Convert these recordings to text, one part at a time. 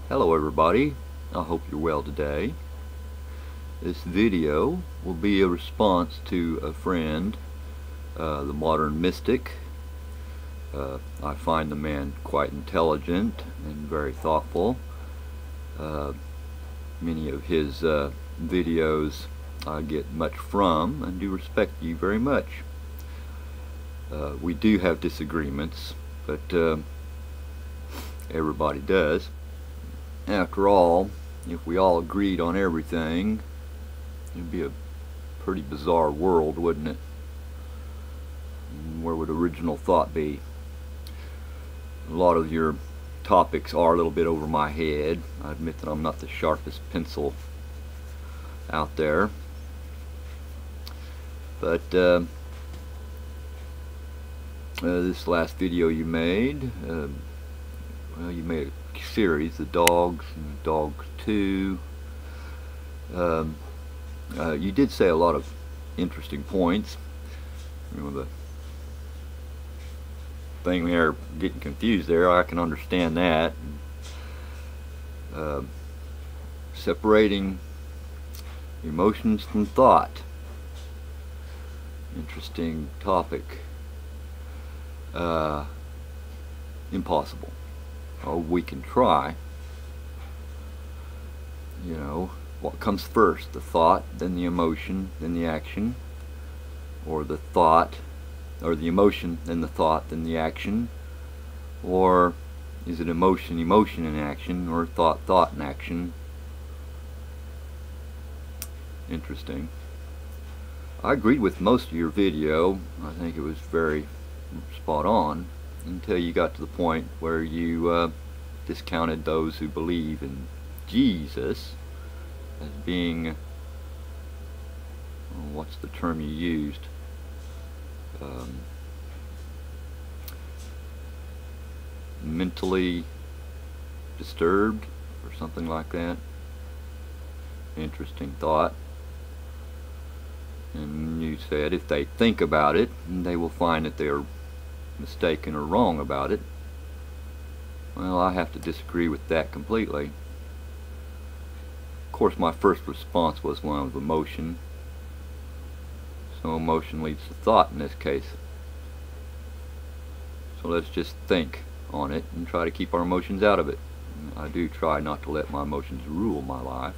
Hello everybody, I hope you're well today. This video will be a response to a friend, the Modern Mystic. I find the man quite intelligent and very thoughtful. Many of his videos I get much from and do respect you very much. We do have disagreements, but everybody does. After all, if we all agreed on everything, it'd be a pretty bizarre world, wouldn't it? And where would original thought be? A lot of your topics are a little bit over my head. I admit that I'm not the sharpest pencil out there. But this last video you made, well, you made a series, the Dogs and Dogs2. You did say a lot of interesting points. You know, the thing there, getting confused there, I can understand that. Separating emotions from thought. Interesting topic. Impossible. Oh, we can try. You know, what comes first? The thought, then the emotion, then the action? Or the thought, or the emotion, then the thought, then the action? Or is it emotion, emotion and action, or thought, thought and action? Interesting. I agreed with most of your video. I think it was very spot on, until you got to the point where you discounted those who believe in Jesus as being, what's the term you used? Mentally disturbed or something like that. Interesting thought. And you said if they think about it, they will find that they are mistaken or wrong about it. Well, I have to disagree with that completely. Of course, my first response was one of emotion. So emotion leads to thought in this case. So let's just think on it and try to keep our emotions out of it. I do try not to let my emotions rule my life.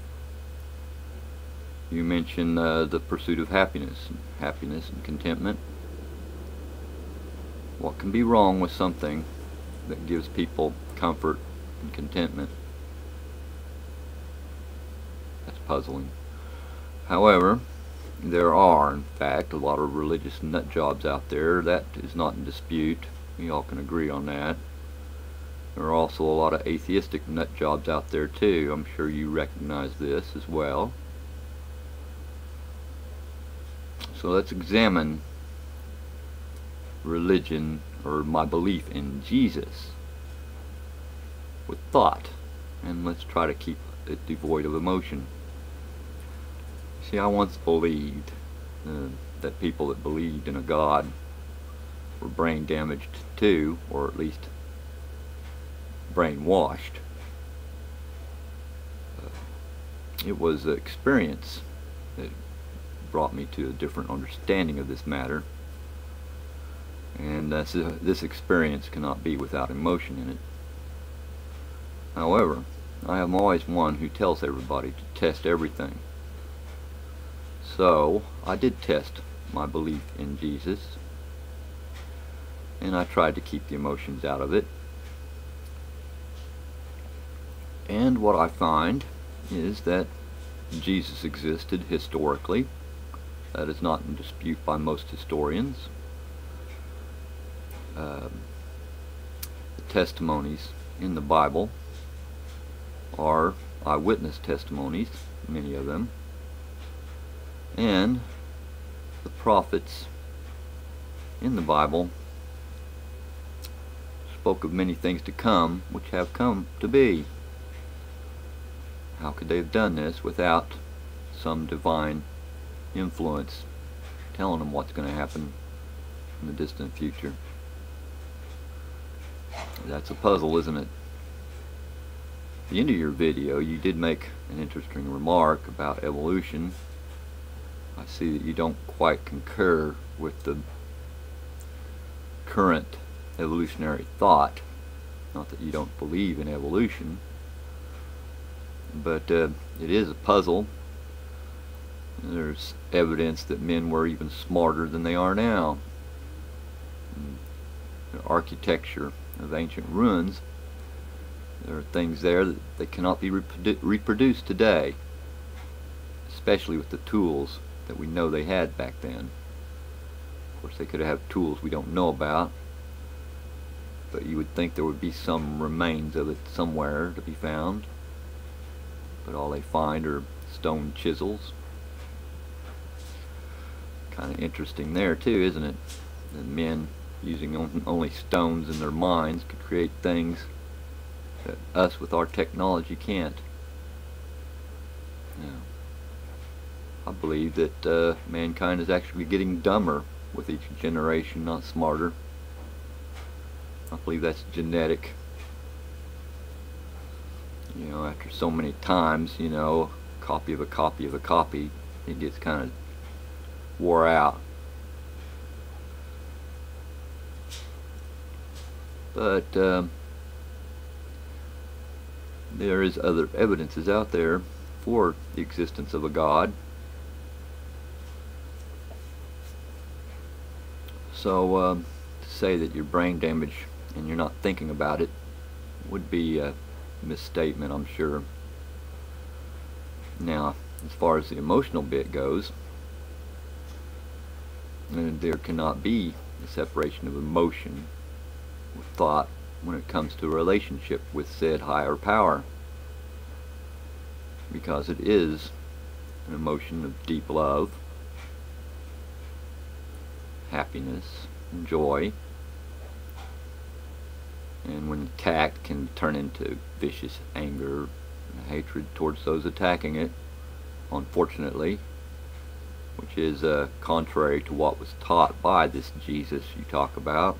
You mentioned the pursuit of happiness and contentment. What can be wrong with something that gives people comfort and contentment? That's puzzling. However, there are, in fact, a lot of religious nut jobs out there. That is not in dispute. We all can agree on that. There are also a lot of atheistic nut jobs out there too. I'm sure you recognize this as well. So let's examine religion, or my belief in Jesus, with thought, and let's try to keep it devoid of emotion. See, I once believed that people that believed in a God were brain damaged too, or at least brainwashed. It was an experience that brought me to a different understanding of this matter. And this experience cannot be without emotion in it. However, I am always one who tells everybody to test everything. So, I did test my belief in Jesus, and I tried to keep the emotions out of it. And what I find is that Jesus existed historically. That is not in dispute by most historians. The testimonies in the Bible are eyewitness testimonies, many of them, and the prophets in the Bible spoke of many things to come which have come to be. How could they have done this without some divine influence telling them what's going to happen in the distant future? That's a puzzle, isn't it? the end of your video, you did make an interesting remark about evolution. I see that you don't quite concur with the current evolutionary thought. Not that you don't believe in evolution, but it is a puzzle. There's evidence that men were even smarter than they are now. The architecture of ancient ruins, there are things there that cannot be reproduced today, especially with the tools that we know they had back then. Of course, they could have tools we don't know about, but you would think there would be some remains of it somewhere to be found. But all they find are stone chisels. Kind of interesting there too, isn't it? That men using only stones in their minds could create things that us with our technology can't. Yeah. I believe that mankind is actually getting dumber with each generation, not smarter. I believe that's genetic. You know, after so many times, you know, copy of a copy of a copy, it gets kind of wore out. But there is other evidences out there for the existence of a God. So to say that you're brain damaged and you're not thinking about it would be a misstatement, I'm sure. Now, as far as the emotional bit goes, there cannot be a separation of emotion with thought when it comes to a relationship with said higher power, because it is an emotion of deep love, happiness, and joy, and when attacked can turn into vicious anger and hatred towards those attacking it, unfortunately, which is contrary to what was taught by this Jesus you talk about.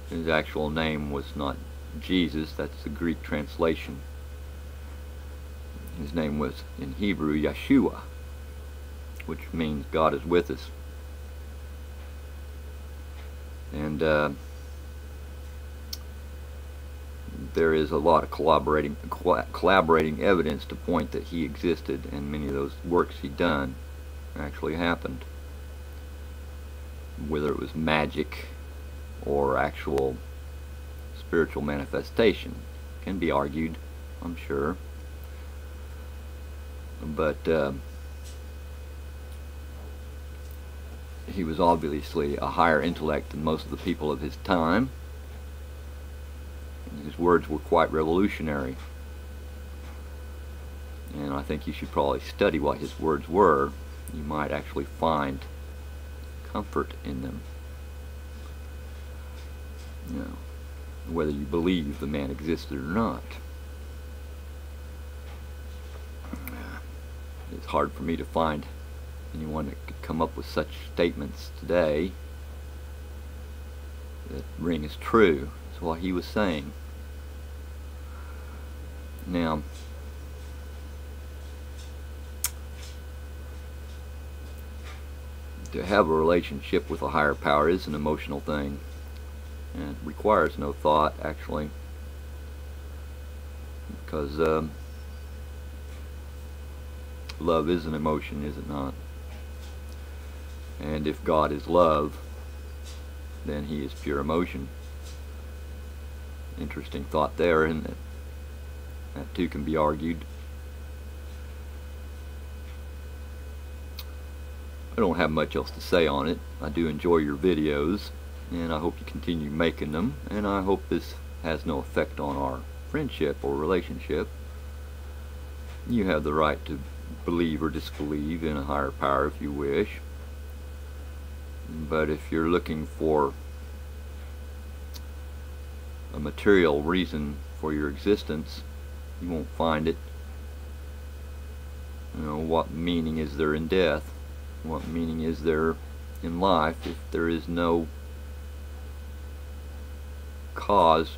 His actual name was not Jesus, that's the Greek translation. His name was in Hebrew Yeshua, which means God is with us. And there is a lot of collaborating evidence to point that he existed, and many of those works he done actually happened. Whether it was magic or actual spiritual manifestation can be argued, I'm sure. But he was obviously a higher intellect than most of the people of his time. And his words were quite revolutionary. And I think you should probably study what his words were. You might actually find comfort in them. You know, whether you believe the man existed or not. It's hard for me to find anyone that could come up with such statements today that ring as true as what he was saying. Now, to have a relationship with a higher power is an emotional thing, and it requires no thought, actually, because love is an emotion, is it not? And if God is love, then he is pure emotion. Interesting thought there, isn't it? That too can be argued. I don't have much else to say on it. I do enjoy your videos, and I hope you continue making them, and I hope this has no effect on our friendship or relationship. You have the right to believe or disbelieve in a higher power if you wish, but if you're looking for a material reason for your existence, you won't find it. You know, what meaning is there in death? What meaning is there in life if there is no cause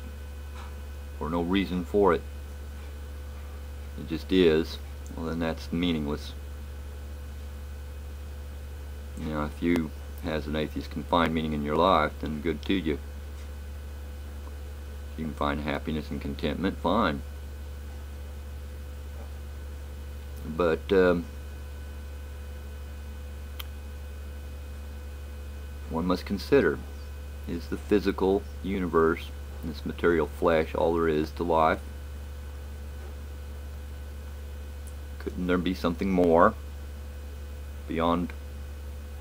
or no reason for it? it just is, well then that's meaningless. You know, if you, as an atheist, can find meaning in your life, then good to you. If you can find happiness and contentment, fine. But one must consider, is the physical universe, this material flesh, all there is to life? Couldn't there be something more beyond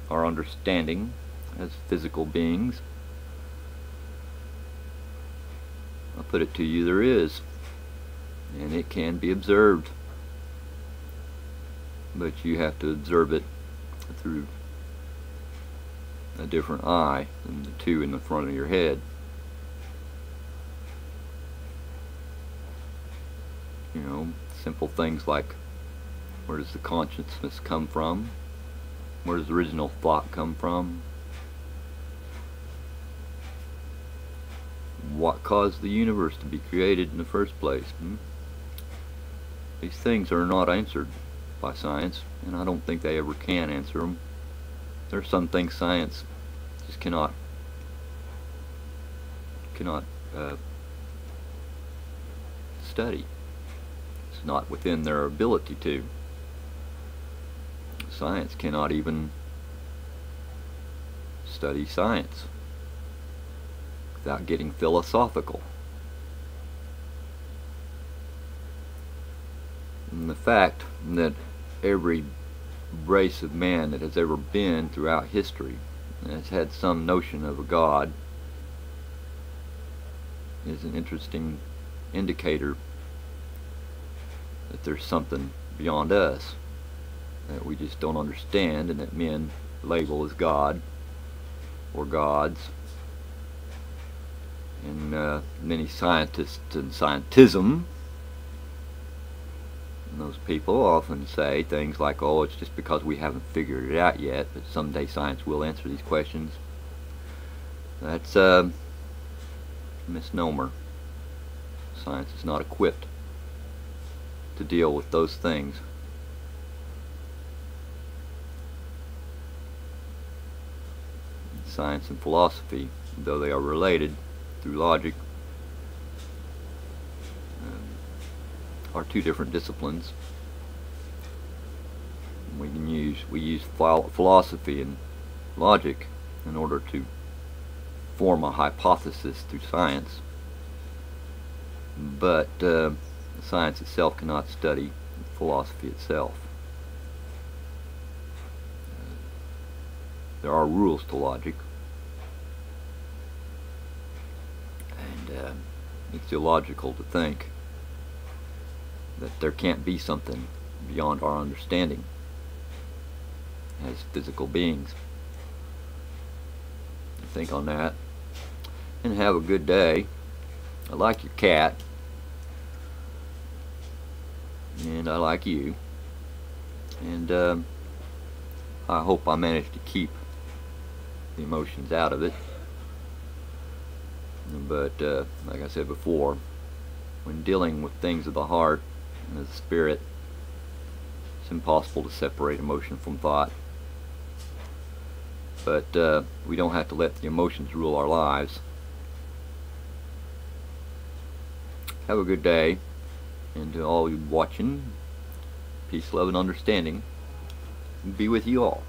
our understanding as physical beings? I'll put it to you, there is, and it can be observed, but you have to observe it through a different eye than the two in the front of your head. You know, simple things like, where does the consciousness come from? Where does the original thought come from? What caused the universe to be created in the first place? These things are not answered by science, and I don't think they ever can answer them. There are some things science just cannot study. It's not within their ability to. Science cannot even study science without getting philosophical. And the fact that every race of man that has ever been throughout history has had some notion of a God is an interesting indicator that there's something beyond us that we just don't understand, and that men label as God or gods. And many scientists and scientism, and those people often say things like, oh, it's just because we haven't figured it out yet, but someday science will answer these questions. That's a misnomer. Science is not equipped to deal with those things. Science and philosophy, though they are related through logic, are two different disciplines. We use philosophy and logic in order to form a hypothesis through science, but science itself cannot study philosophy itself. There are rules to logic, and it's illogical to think that there can't be something beyond our understanding as physical beings. Think on that and have a good day. I like your cat, and I like you, and I hope I managed to keep the emotions out of it. But like I said before, when dealing with things of the heart and the spirit, it's impossible to separate emotion from thought. But we don't have to let the emotions rule our lives. Have a good day, and to all you watching, peace, love, and understanding be with you all.